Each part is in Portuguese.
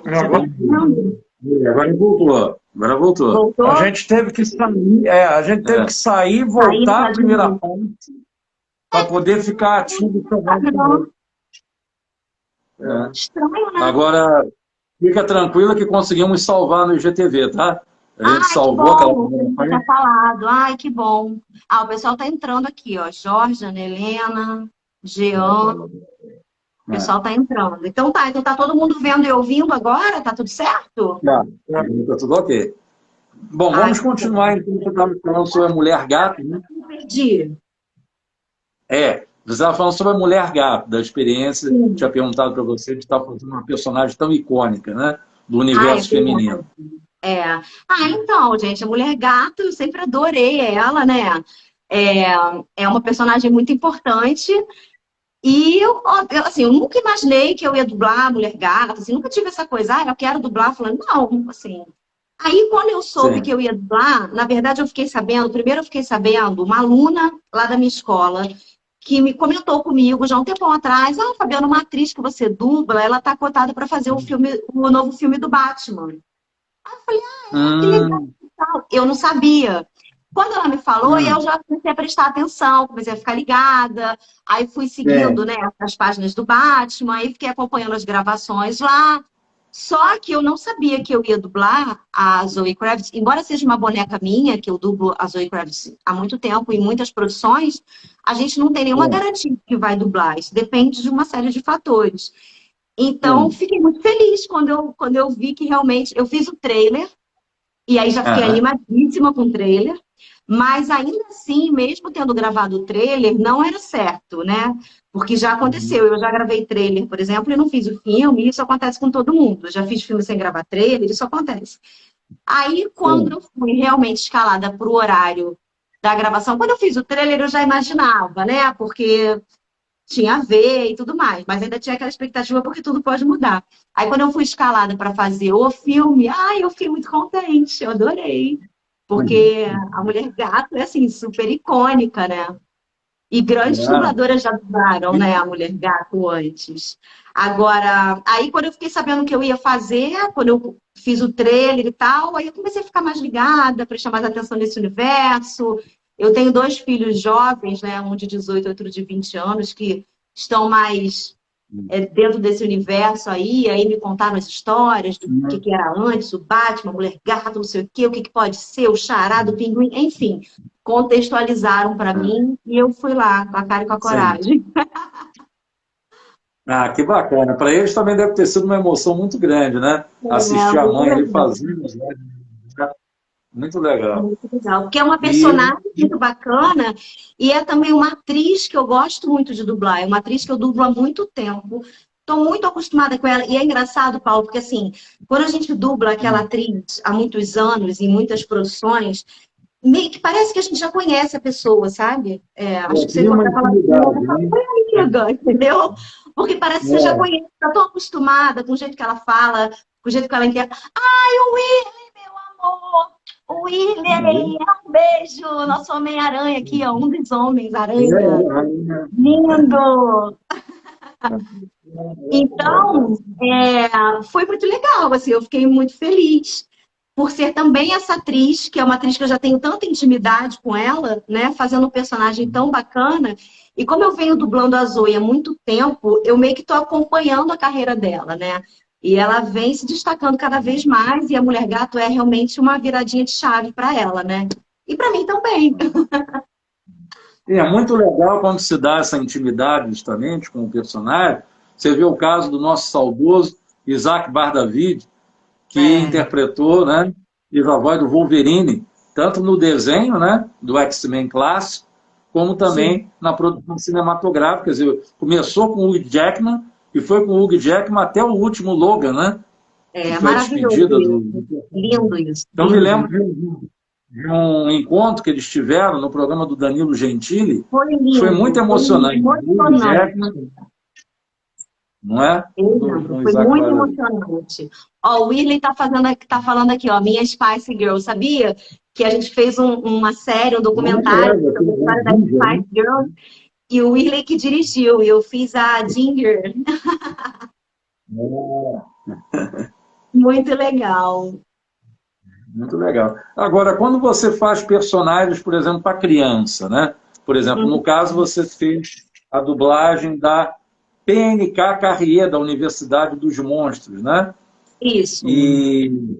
Agora, Não. agora voltou. Agora voltou. Voltou? A gente teve que sair, a gente teve que sair e Saí voltar pra à primeira dormir. parte para poder ficar ativo também. Não, É. estranho, né? Agora, fica tranquila que conseguimos salvar no IGTV, tá? A gente Ai, que salvou aquela bom, você primeira não tinha parte. falado. Ai, que bom. Ah, o pessoal tá entrando aqui, ó. Jorge, Ana Helena, Jean, o É. pessoal tá entrando. Então tá todo mundo vendo e ouvindo agora? Tá tudo certo? Tá tudo ok. Bom, Ai, vamos que bom. continuar então. Você estava falando sobre a mulher gato, né? Não perdi. Você estava falando sobre a mulher gato, da experiência, Sim. tinha perguntado para você de estar fazendo uma personagem tão icônica, né? Do Ah, é universo verdade. feminino. É. Ah, então, gente, a Mulher Gato, eu sempre adorei ela, né? É, é uma personagem muito importante. E assim, eu nunca imaginei que eu ia dublar a Mulher Gato, assim, nunca tive essa coisa, eu quero dublar, falando, não, assim. Aí, quando eu soube que Sim. eu ia dublar, na verdade, eu fiquei sabendo, primeiro eu fiquei sabendo, uma aluna lá da minha escola, que me comentou comigo já um tempão atrás, Fabiana, uma atriz que você dubla, ela tá cotada para fazer o novo filme do Batman. Eu falei, que legal. Hum, Eu não sabia. Quando ela me falou, eu hum, já comecei a prestar atenção, comecei a ficar ligada. Aí fui seguindo, sim. né, as páginas do Batman, aí fiquei acompanhando as gravações lá. Só que eu não sabia que eu ia dublar a Zoe Kravitz, embora seja uma boneca minha, que eu dublo a Zoe Kravitz há muito tempo, em muitas produções, a gente não tem nenhuma Sim. garantia que vai dublar. Isso depende de uma série de fatores. Então, Sim. fiquei muito feliz quando eu vi que realmente eu fiz o trailer. E aí já fiquei Aham. animadíssima com o trailer. Mas ainda assim, mesmo tendo gravado o trailer, não era certo, né? Porque já Uhum. aconteceu. Eu já gravei trailer, por exemplo, e não fiz o filme, e isso acontece com todo mundo. Eu já fiz filme sem gravar trailer, isso acontece. Aí, quando Sim. eu fui realmente escalada para o horário da gravação, quando eu fiz o trailer, eu já imaginava, né? Porque tinha a ver e tudo mais, mas ainda tinha aquela expectativa porque tudo pode mudar. Aí quando eu fui escalada para fazer o filme, eu fiquei muito contente, eu adorei, porque a Mulher Gato é assim super icônica, né? E grandes Ah, dubladoras já dublaram, né, a Mulher Gato antes. Agora, aí quando eu fiquei sabendo o que eu ia fazer, quando eu fiz o trailer e tal, aí eu comecei a ficar mais ligada, prestar mais atenção nesse universo. Eu tenho dois filhos jovens, né, um de 18 e outro de 20 anos, que estão mais dentro desse universo aí me contaram as histórias do que era antes, o Batman, a Mulher Gato, não sei o que pode ser, o Chará do Pinguim, enfim, contextualizaram para mim e eu fui lá com a cara e com a sim. coragem. Ah, que bacana. Para eles também deve ter sido uma emoção muito grande, né? É, Assistir a muito mãe ali legal. fazendo, né? Muito legal. Muito legal, porque é uma E, personagem muito bacana e é também uma atriz que eu gosto muito de dublar. É uma atriz que eu dublo há muito tempo. Estou muito acostumada com ela. E é engraçado, Paulo, porque assim, quando a gente dubla aquela atriz há muitos anos, em muitas produções, meio que parece que a gente já conhece a pessoa, sabe? Acho que você cria uma encontrar falar com ela, intimidade, fala, né? oi, amiga, entendeu? Porque parece que você já É. conhece, está tão acostumada com o jeito que ela fala, com o jeito que ela entende. Ai, o Willy, meu amor! O Willy, um beijo! Nosso Homem-Aranha aqui, ó, um dos Homens-Aranha. Lindo! Então, foi muito legal, assim, eu fiquei muito feliz por ser também essa atriz, que é uma atriz que eu já tenho tanta intimidade com ela, né, fazendo um personagem tão bacana. E como eu venho dublando a Zoe há muito tempo, eu meio que estou acompanhando a carreira dela, né? E ela vem se destacando cada vez mais, e a Mulher Gato é realmente uma viradinha de chave para ela, né? E para mim também. E é muito legal quando se dá essa intimidade justamente com o personagem. Você vê o caso do nosso saudoso Isaac Bardavid, que É, interpretou, né, fez a voz do Wolverine, tanto no desenho, né, do X-Men clássico, como sim, também na produção cinematográfica. Quer dizer, começou com o Hugh Jackman e foi com o Hugh Jackman até o último Logan, né, que é foi a maravilhoso despedida do... isso. Lindo isso, Então, me lembro lindo. de um encontro que eles tiveram no programa do Danilo Gentili, Foi que foi muito lindo, foi emocionante. O Hugh emocionante. Jackman, não é? Eu Com lembro, o foi Isaac muito Bardavid. emocionante. Ó, o Whirley tá falando aqui, ó, minha Spice Girl, sabia? Que a gente fez uma série, um documentário É, sobre a aquele história das Ginger, né? Spice Girls, e o Whirley que dirigiu, e eu fiz a Ginger. É. Muito legal. Muito legal. Agora, quando você faz personagens, por exemplo, para criança, né? Por exemplo, no caso, você fez a dublagem da PNK Carrier, da Universidade dos Monstros, né? Isso. E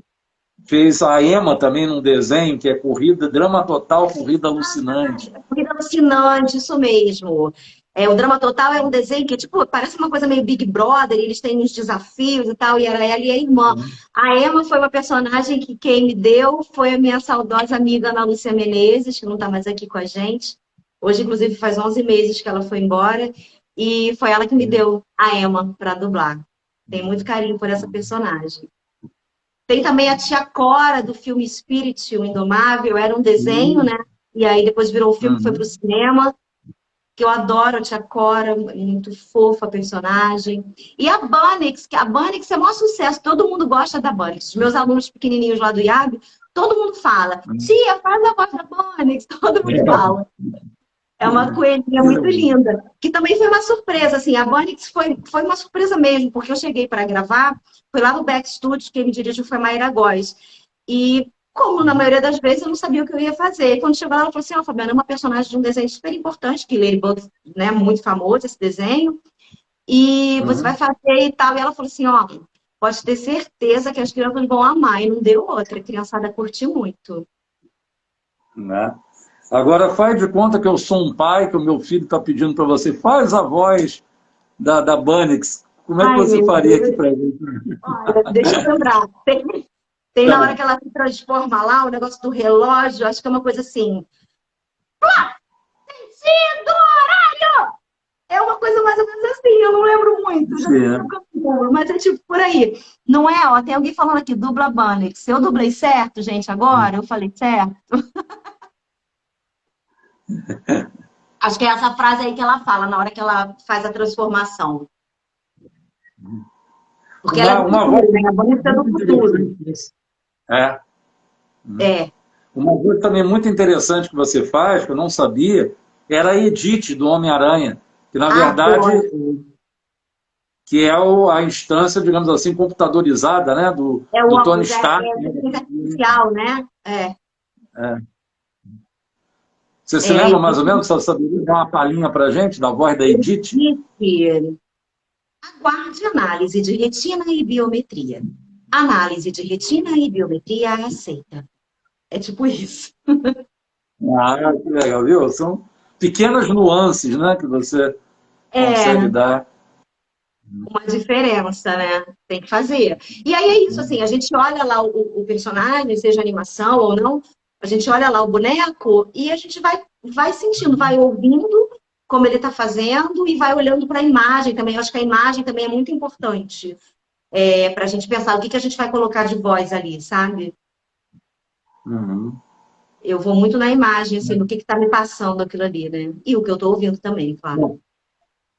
fez a Emma também num desenho, que é Corrida, Drama Total, Corrida Alucinante. Corrida Alucinante, isso mesmo. O Drama Total é um desenho que, tipo, parece uma coisa meio Big Brother, eles têm uns desafios e tal, e era ela e a irmã. A Emma foi uma personagem que quem me deu foi a minha saudosa amiga Ana Lúcia Menezes, que não está mais aqui com a gente. Hoje, inclusive, faz 11 meses que ela foi embora, e foi ela que me deu a Emma para dublar. Tenho muito carinho por essa personagem. Tem também a Tia Cora, do filme Spirit, o Indomável, era um desenho, né? E aí depois virou um filme que foi para o cinema, que eu adoro a Tia Cora, muito fofa a personagem. E a Bunix, que a Bunix é o maior sucesso, todo mundo gosta da Bunix. Os meus alunos pequenininhos lá do IAB, todo mundo fala, tia, faz a voz da Bunix, todo mundo fala. É uma coelhinha muito linda, que também foi uma surpresa, assim, a Bunix foi uma surpresa mesmo, porque eu cheguei para gravar, foi lá no Back Studios, quem me dirigiu foi Maíra Góes, e como na maioria das vezes eu não sabia o que eu ia fazer, e quando chegou lá, ela falou assim, Fabiana, é uma personagem de um desenho super importante, que Ladybug, né, muito famoso esse desenho, e você vai fazer e tal, e ela falou assim, ó, pode ter certeza que as crianças vão amar, e não deu outra, a criançada curtiu muito. Né? Agora, faz de conta que eu sou um pai, que o meu filho está pedindo para você, faz a voz da Bunix. Como é que você faria aqui para ele? Olha, deixa eu lembrar. Tem na hora que ela se transforma lá, o negócio do relógio, acho que é uma coisa assim. Vencido, horário! É uma coisa mais ou menos assim, eu não lembro muito, já lembro, mas é tipo por aí. Não é, ó, tem alguém falando aqui, dubla Bunny. Eu dublei certo, gente, agora? Eu falei certo? Acho que é essa frase aí que ela fala, na hora que ela faz a transformação. Porque ela é do futuro, né? A Bunny é do futuro. É. É. Uma coisa também muito interessante que você faz, que eu não sabia, era a Edith do Homem-Aranha, que na verdade que é a instância, digamos assim, computadorizada, né, do Tony Stark. É artificial, né? Você se lembra mais ou menos? Você saberia dar uma palhinha para a gente da voz da Edith? Aguarde análise de retina e biometria. Análise de retina e biometria aceita. É tipo isso. Ah, que legal, viu? São pequenas nuances, né, que você consegue dar. Uma diferença, né? Tem que fazer. E aí é isso, assim, a gente olha lá o personagem, seja animação ou não, a gente olha lá o boneco e a gente vai sentindo, vai ouvindo como ele está fazendo e vai olhando para a imagem também. Eu acho que a imagem também é muito importante para a gente pensar o que a gente vai colocar de voz ali, sabe? Eu vou muito na imagem, assim, do que está me passando aquilo ali, né? E o que eu estou ouvindo também, claro.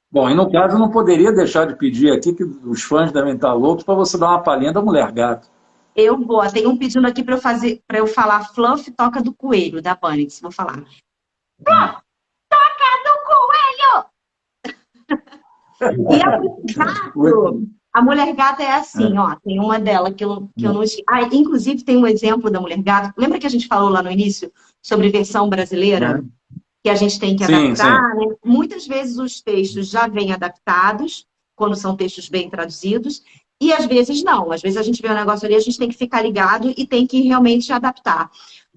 Bom, e no caso, eu não poderia deixar de pedir aqui que os fãs devem estar loucos para você dar uma palhinha da Mulher Gato. Eu vou. Tem um pedindo aqui para eu falar Fluff Toca do Coelho, da Bunny. Vou falar. Fluff, toca do coelho! E a Mulher Gato é assim, ó. Tem uma dela que eu não... inclusive tem um exemplo da Mulher Gato. Lembra que a gente falou lá no início sobre versão brasileira? Que a gente tem que adaptar, né? Muitas vezes os textos já vêm adaptados, quando são textos bem traduzidos, e às vezes não. Às vezes a gente vê um negócio ali, a gente tem que ficar ligado e tem que realmente adaptar.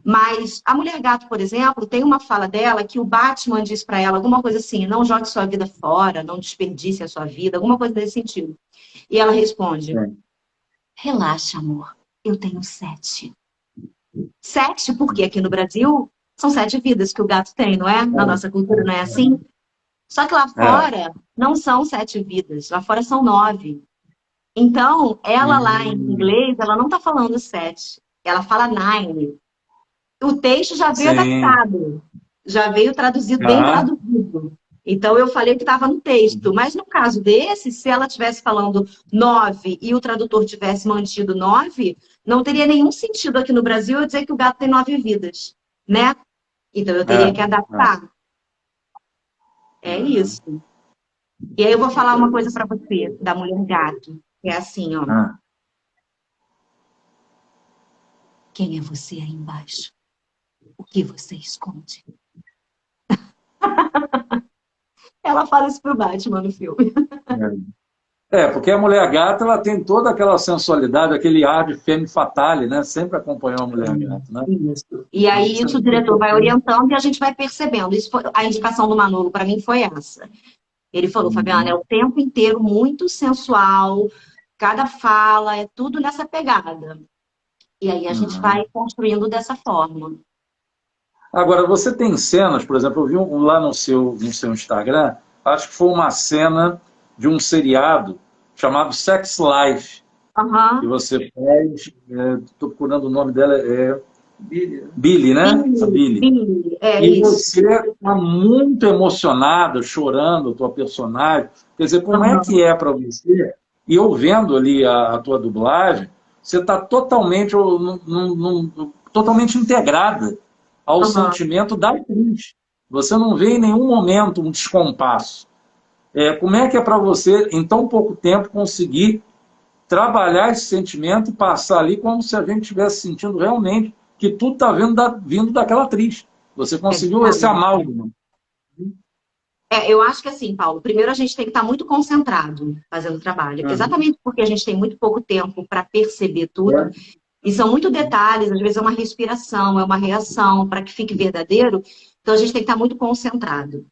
Mas a Mulher Gato, por exemplo, tem uma fala dela que o Batman diz para ela alguma coisa assim, não jogue sua vida fora, não desperdice a sua vida, alguma coisa desse sentido. E ela responde, relaxa, amor, eu tenho 7. 7, porque aqui no Brasil são 7 vidas que o gato tem, não é? Na nossa cultura não é assim? Só que lá fora não são 7 vidas, lá fora são 9. Então, ela lá em inglês, ela não está falando 7, ela fala 9. O texto já veio adaptado, já veio traduzido, bem traduzido. Então, eu falei que estava no texto. Mas no caso desse, se ela estivesse falando 9 e o tradutor tivesse mantido 9, não teria nenhum sentido aqui no Brasil eu dizer que o gato tem 9 vidas, né? Então, eu teria que adaptar. É isso. E aí eu vou falar uma coisa para você, da Mulher Gato. É assim, ó. Quem é você aí embaixo? O que você esconde? Ela fala isso pro Batman no filme. Porque a mulher gata ela tem toda aquela sensualidade, aquele ar de femme fatale, né? Sempre acompanhou a mulher gata, né? Isso. E aí isso o diretor vai orientando e a gente vai percebendo. Isso foi, a indicação do Manolo para mim foi essa. Ele falou, Fabiana, é o tempo inteiro muito sensual, cada fala, é tudo nessa pegada. E aí a gente vai construindo dessa forma. Agora, você tem cenas, por exemplo, eu vi lá no seu Instagram, acho que foi uma cena de um seriado chamado Sex Life, que você faz, estou procurando o nome dela, Billy, né? Billy, e você está muito emocionada, chorando a tua personagem. Quer dizer, como é que é para você? E eu vendo ali a tua dublagem, você está totalmente, totalmente integrada ao sentimento da atriz. Você não vê em nenhum momento um descompasso. Como é que é para você, em tão pouco tempo, conseguir trabalhar esse sentimento e passar ali como se a gente estivesse sentindo realmente que tudo está vindo daquela atriz. Você conseguiu esse amálgama. Eu acho que assim, Paulo, primeiro a gente tem que estar muito concentrado fazendo o trabalho. Exatamente porque a gente tem muito pouco tempo para perceber tudo. E são muitos detalhes, às vezes é uma respiração, é uma reação, para que fique verdadeiro. Então a gente tem que estar muito concentrado.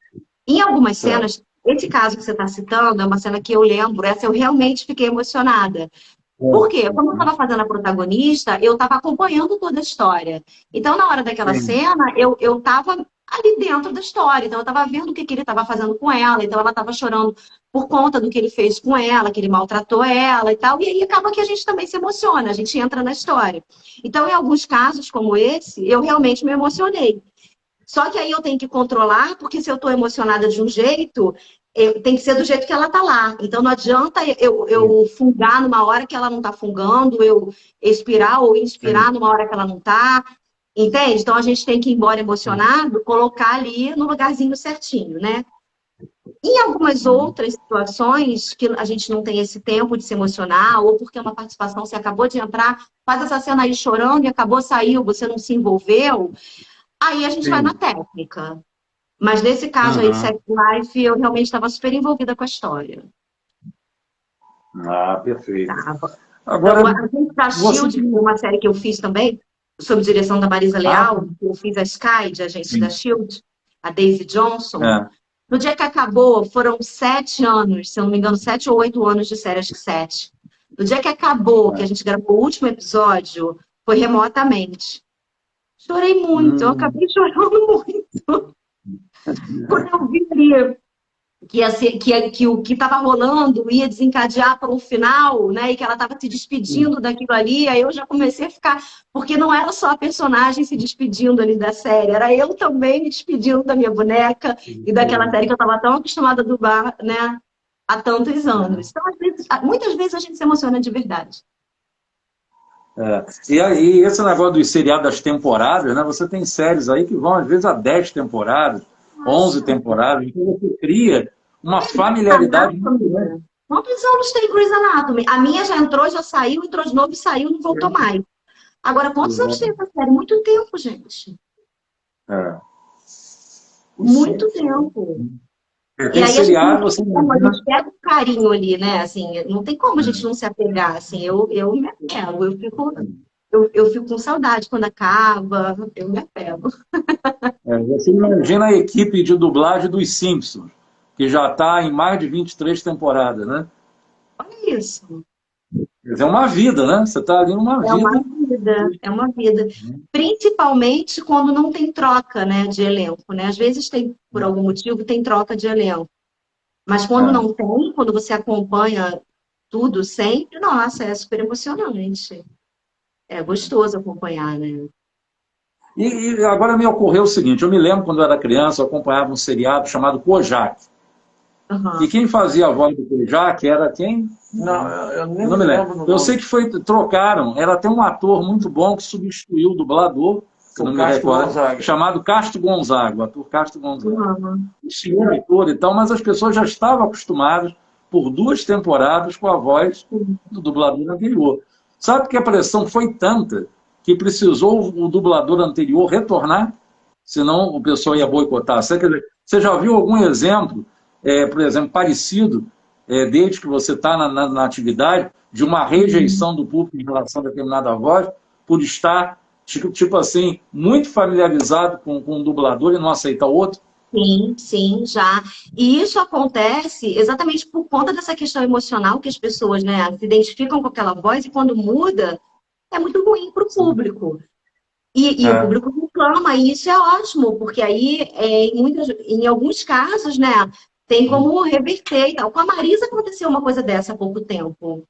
Em algumas cenas, esse caso que você está citando é uma cena que eu lembro, essa eu realmente fiquei emocionada. Por quê? Como eu estava fazendo a protagonista, eu estava acompanhando toda a história. Então, na hora daquela cena, eu estava ali dentro da história. Então, eu estava vendo o que ele estava fazendo com ela. Então, ela estava chorando por conta do que ele fez com ela, que ele maltratou ela e tal. E aí acaba que a gente também se emociona, a gente entra na história. Então, em alguns casos como esse, eu realmente me emocionei. Só que aí eu tenho que controlar, porque se eu estou emocionada de um jeito, tem que ser do jeito que ela está lá. Então não adianta eu fungar numa hora que ela não está fungando, eu expirar ou inspirar numa hora que ela não está. Entende? Então a gente tem que ir embora emocionado, colocar ali no lugarzinho certinho, né? Em algumas outras situações que a gente não tem esse tempo de se emocionar, ou porque é uma participação, você acabou de entrar, faz essa cena aí chorando e acabou, saiu, você não se envolveu. Aí a gente vai na técnica. Mas nesse caso aí de Sex Life, eu realmente estava super envolvida com a história. Perfeito. Agora, a gente da Shield, uma série que eu fiz também, sob direção da Marisa Leal, eu fiz a Sky, de agente da Shield, a Daisy Johnson. No dia que acabou, foram 7 anos, se eu não me engano, 7 ou 8 anos de série, acho que 7. No dia que acabou, que a gente gravou o último episódio, foi remotamente. Chorei muito, eu acabei chorando muito. Quando eu vi que o que estava rolando ia desencadear para um final, né? E que ela estava se despedindo daquilo ali, aí eu já comecei a ficar. Porque não era só a personagem se despedindo ali da série, era eu também me despedindo da minha boneca e daquela série que eu estava tão acostumada a dublar, né? Há tantos anos. Então, muitas vezes a gente se emociona de verdade. E aí, esse negócio dos seriados das temporadas, né? Você tem séries aí que vão, às vezes, a 10 temporadas, 11 temporadas, então você cria uma familiaridade muito grande. Quantos anos tem Grey's Anatomy? A minha já entrou, já saiu, entrou de novo, saiu, não voltou mais. Agora, quantos anos tem essa série? Muito tempo, gente. Muito tempo. E aí seriado, a gente pega um carinho ali, né? Assim, não tem como a gente não se apegar. Assim, eu me apego, eu fico com saudade quando acaba, eu me apego. Você imagina a equipe de dublagem dos Simpsons, que já está em mais de 23 temporadas, né? Olha isso. É uma vida, né? Você está ali numa vida. É uma vida. Principalmente quando não tem troca, né, de elenco, né? Às vezes tem, por algum motivo, tem troca de elenco. Mas quando não tem, quando você acompanha tudo sempre, nossa, é super emocionante. É gostoso acompanhar, né? E agora me ocorreu o seguinte, eu me lembro quando eu era criança, eu acompanhava um seriado chamado Kojak. E quem fazia a voz do Kojak era quem? Não, eu nem não me lembro. Eu sei que trocaram, era até um ator muito bom que substituiu o dublador, que não me recordo, chamado Castro Gonzaga, o ator Castro Gonzaga. O senhor ator e tal, mas as pessoas já estavam acostumadas por 2 temporadas com a voz do dublador anterior. Sabe que a pressão foi tanta que precisou o dublador anterior retornar, senão o pessoal ia boicotar. Você já viu algum exemplo, por exemplo, parecido, desde que você está na atividade, de uma rejeição do público em relação a determinada voz, por estar, tipo assim, muito familiarizado com um dublador e não aceitar outro? Sim, sim, já. E isso acontece exatamente por conta dessa questão emocional que as pessoas, né, se identificam com aquela voz e quando muda, é muito ruim para o público. E o É. público reclama, e isso é ótimo, porque aí, em alguns casos, né, tem como reverter e tal. Com a Marisa aconteceu uma coisa dessa há pouco tempo.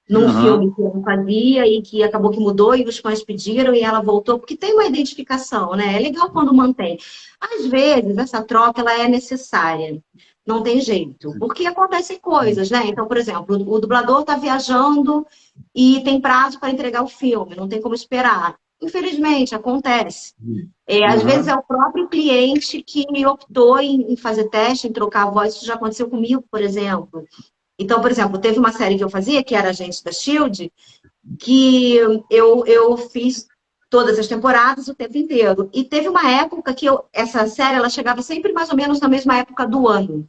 Num Uhum. filme que ela fazia e que acabou que mudou e os fãs pediram e ela voltou, porque tem uma identificação, né? É legal quando mantém. Às vezes, essa troca ela é necessária. Não tem jeito. Porque acontecem coisas, né? Então, por exemplo, o dublador está viajando e tem prazo para entregar o filme, não tem como esperar. Infelizmente, acontece. Às vezes é Uhum. o próprio cliente que optou em fazer teste, em trocar a voz. Isso já aconteceu comigo, por exemplo. Então, por exemplo, teve uma série que eu fazia, que era Agente da Shield, que eu fiz todas as temporadas o tempo inteiro. E teve uma época que essa série ela chegava sempre mais ou menos na mesma época do ano.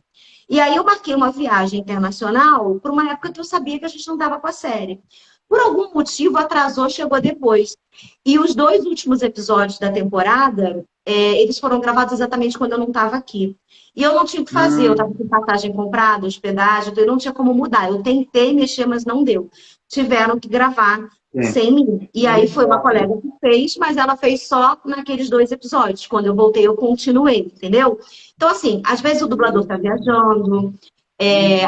E aí eu marquei uma viagem internacional por uma época que eu sabia que a gente não dava com a série. Por algum motivo atrasou, chegou depois. E os dois últimos episódios da temporada, eles foram gravados exatamente quando eu não estava aqui. E eu não tinha o que fazer, eu estava Hum. com passagem comprada, hospedagem, então eu não tinha como mudar. Eu tentei mexer, mas não deu. Tiveram que gravar Sim. sem mim. E aí foi uma colega que fez, mas ela fez só naqueles dois episódios. Quando eu voltei, eu continuei, entendeu? Então, assim, às vezes o dublador está viajando,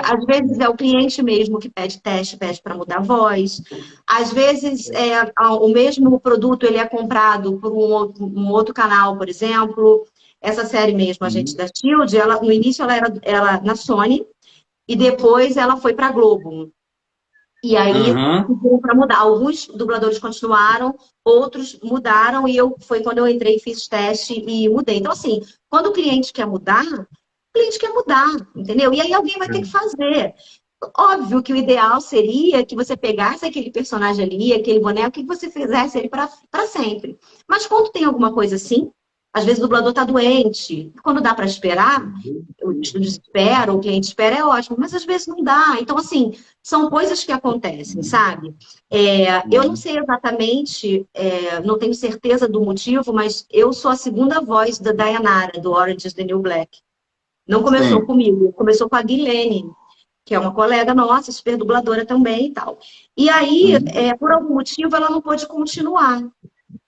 às vezes é o cliente mesmo que pede teste, pede para mudar a voz. Às vezes o mesmo produto ele é comprado por um outro canal, por exemplo. Essa série mesmo, a gente Uhum. da Shield, ela, no início ela era na Sony e depois ela foi para Globo. E aí Uhum. pediram para mudar. Alguns dubladores continuaram, outros mudaram, e foi quando eu entrei, fiz teste e mudei. Então, assim, quando o cliente quer mudar, entendeu? E aí alguém vai ter que fazer. Óbvio que o ideal seria que você pegasse aquele personagem ali, aquele boneco, e que você fizesse ele para sempre. Mas quando tem alguma coisa assim, às vezes o dublador está doente, quando dá para esperar, o estúdio espera, o cliente espera, é ótimo, mas às vezes não dá. Então, assim, são coisas que acontecem, sabe? Eu não Uhum. sei exatamente, não tenho certeza do motivo, mas eu sou a segunda voz da Dayanara, do Orange is the New Black. Não começou Sim. comigo, começou com a Guilene, que é uma colega nossa, super dubladora também e tal. E aí, Uhum. por algum motivo, ela não pôde continuar.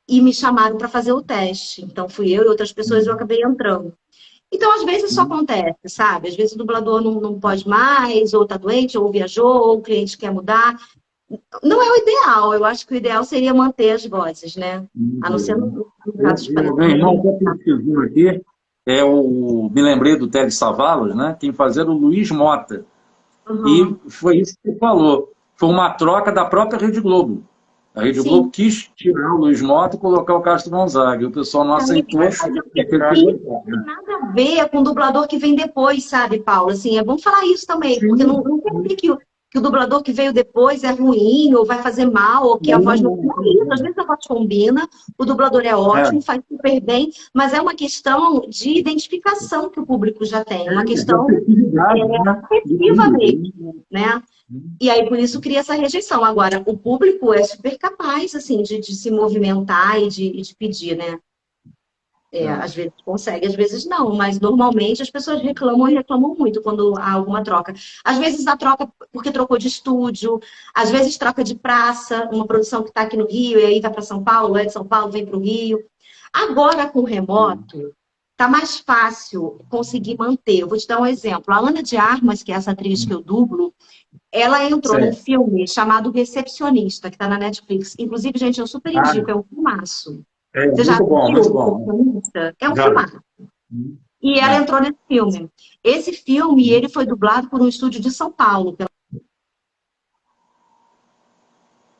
E me chamaram para fazer o teste. Então, fui eu e outras pessoas, eu acabei entrando. Então, às vezes isso Uhum. acontece, sabe? Às vezes o dublador não pode mais, ou tá doente, ou viajou, ou o cliente quer mudar. Não é o ideal, eu acho que o ideal seria manter as vozes, né? A não ser no caso de Meu irmão falecimento. até pesquisou aqui, me lembrei do Teles Savalas, né? Quem fazia era o Luiz Mota. E Uhum. foi isso que você falou. Foi uma troca da própria Rede Globo. A Rede Globo Sim. quis tirar o Luiz Mota e colocar o Castro Gonzaga. E o pessoal não Aí aceitou. vai fazer o quê? E teve que E isso boicotar, não né? tem nada a ver com o dublador que vem depois, sabe, Paulo? Assim, é bom falar isso também, porque Sim. não quer dizer que o dublador que veio depois é ruim, ou vai fazer mal, ou que a voz não. Não é isso. Às vezes a voz combina, o dublador é É, ótimo, faz super bem, mas é uma questão de identificação que o público já tem, uma de questão afetividade, né? Do afetiva mesmo, público, né? né? E aí, por isso, cria essa rejeição. Agora, o público é super capaz, assim, de se movimentar e de pedir, né? É. Às vezes consegue, às vezes não, mas normalmente as pessoas reclamam e reclamam muito quando há alguma troca. Às vezes a troca porque trocou de estúdio, às vezes troca de praça, uma produção que está aqui no Rio e aí vai para São Paulo, é de São Paulo, vem para o Rio. Agora com o remoto, tá mais fácil conseguir manter. Eu vou te dar um exemplo. A Ana de Armas, que é essa atriz que eu dublo, ela entrou num Sim. filme chamado Recepcionista, que está na Netflix. Inclusive, gente, eu super indico, Ah, é um filmaço. é Você já muito bom, assistiu muito o bom. Recepcionista? É um Já. filmaço. E ela É. entrou nesse filme. Esse filme, ele foi dublado por um estúdio de São Paulo.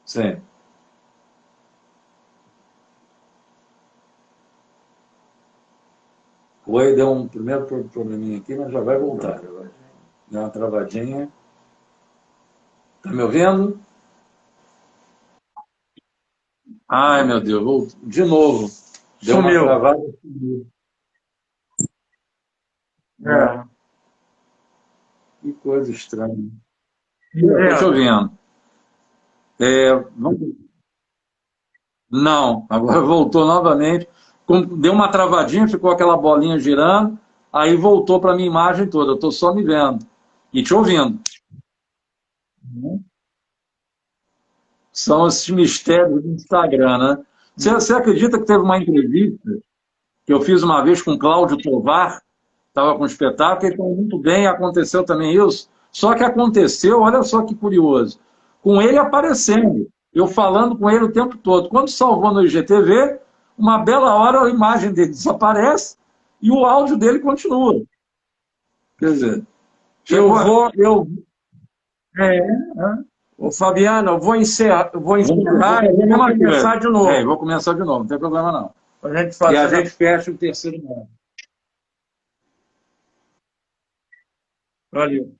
Sim. Oi, deu um primeiro probleminha aqui, mas já vai voltar. Deu uma travadinha. Tá me ouvindo? Ai, meu Deus, de novo. Deu uma Sumiu. travada. Sumiu. É. Que coisa estranha. É. Estou te ouvindo. Não, agora voltou novamente. Deu uma travadinha, ficou aquela bolinha girando, aí voltou para a minha imagem toda. Eu estou só me vendo e te ouvindo. São esses mistérios do Instagram, né? Você acredita que teve uma entrevista que eu fiz uma vez com o Cláudio Tovar, estava com um espetáculo, ele falou muito bem, aconteceu também isso. Só que aconteceu, olha só que curioso, com ele aparecendo, eu falando com ele o tempo todo. Quando salvou no IGTV, uma bela hora a imagem dele desaparece e o áudio dele continua. Quer dizer, Ô, Fabiano, eu vou encerrar e vou começar de novo. Vou começar de novo, não tem problema não. A gente E a gente fecha o terceiro modo. Valeu.